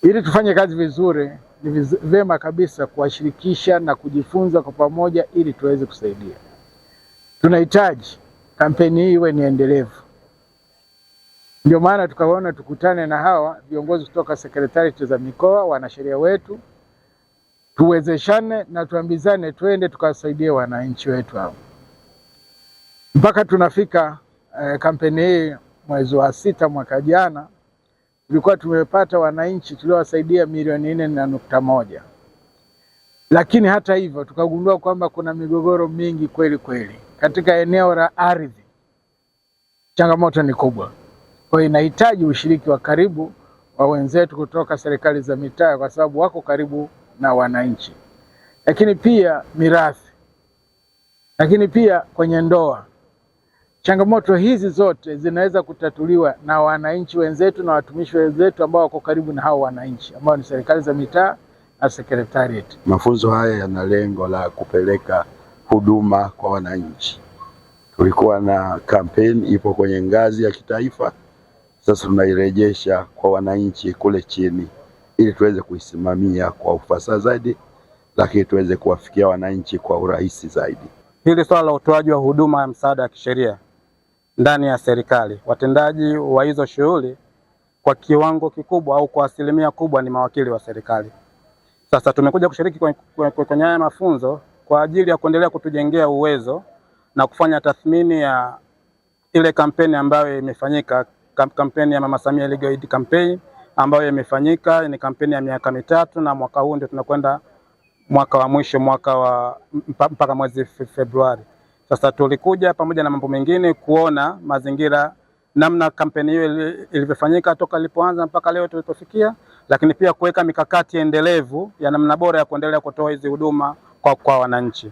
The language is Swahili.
Ili tufanye kazi vizuri, ni vyema kabisa kuwashirikisha na kujifunza kwa pamoja ili tuweze kusaidia. Tunahitaji kampeni hii iwe ni endelevu. Ndio maana tukaona tukutane na hawa viongozi kutoka sekretarieti za mikoa, wanasheria wetu, tuwezeshane na tuambizane, twende tukawasaidie wananchi wetu hao. Mpaka tunafika kampeni hii mwezi wa 6 mwaka jana, tulikuwa tumepata wananchi tuliowasaidia milioni 4.1. Lakini hata hivyo tukagundua kwamba kuna migogoro mingi kweli kweli katika eneo la ardhi. Changamoto ni kubwa. Kwa hiyo inahitaji ushiriki wa karibu wa wenzetu kutoka serikali za mitaa, kwa sababu wako karibu na wananchi. Lakini pia mirathi. Lakini pia kwenye ndoa. Changamoto hizi zote zinaweza kutatuliwa na wananchi wenzetu na watumishi wenzetu ambao wako karibu na hao wananchi, ambao ni serikali za mitaa na secretariat. Mafunzo haya yana lengo la kupeleka huduma kwa wananchi. Tulikuwa na kampeni ipo kwenye ngazi ya kitaifa, sasa tunairejesha kwa wananchi kule chini ili tuweze kuisimamia kwa ufasaha zaidi, lakini tuweze kuwafikia wananchi kwa urahisi zaidi. Hili swala la utoaji wa huduma ya msaada wa kisheria ndani ya serikali, watendaji wa hizo shughuli kwa kiwango kikubwa au kwa asilimia kubwa ni mawakili wa serikali. Sasa tumekuja kushiriki kwenye haya mafunzo kwa ajili ya kuendelea kutujengea uwezo na kufanya tathmini ya ile kampeni ambayo imefanyika, kampeni ya Mama Samia Legal Aid Campaign ambayo imefanyika. Ni kampeni ya miaka 3 na mwaka huu ndio tunakwenda mwaka wa mwisho, mpaka mwezi Februari. Sasa tulikuja pamoja na mambo mengine kuona mazingira, namna kampeni hiyo ilivyofanyika toka ilipoanza mpaka leo tulipofikia, lakini pia kuweka mikakati endelevu ya namna bora ya kuendelea kutoa hizi huduma kwa wananchi.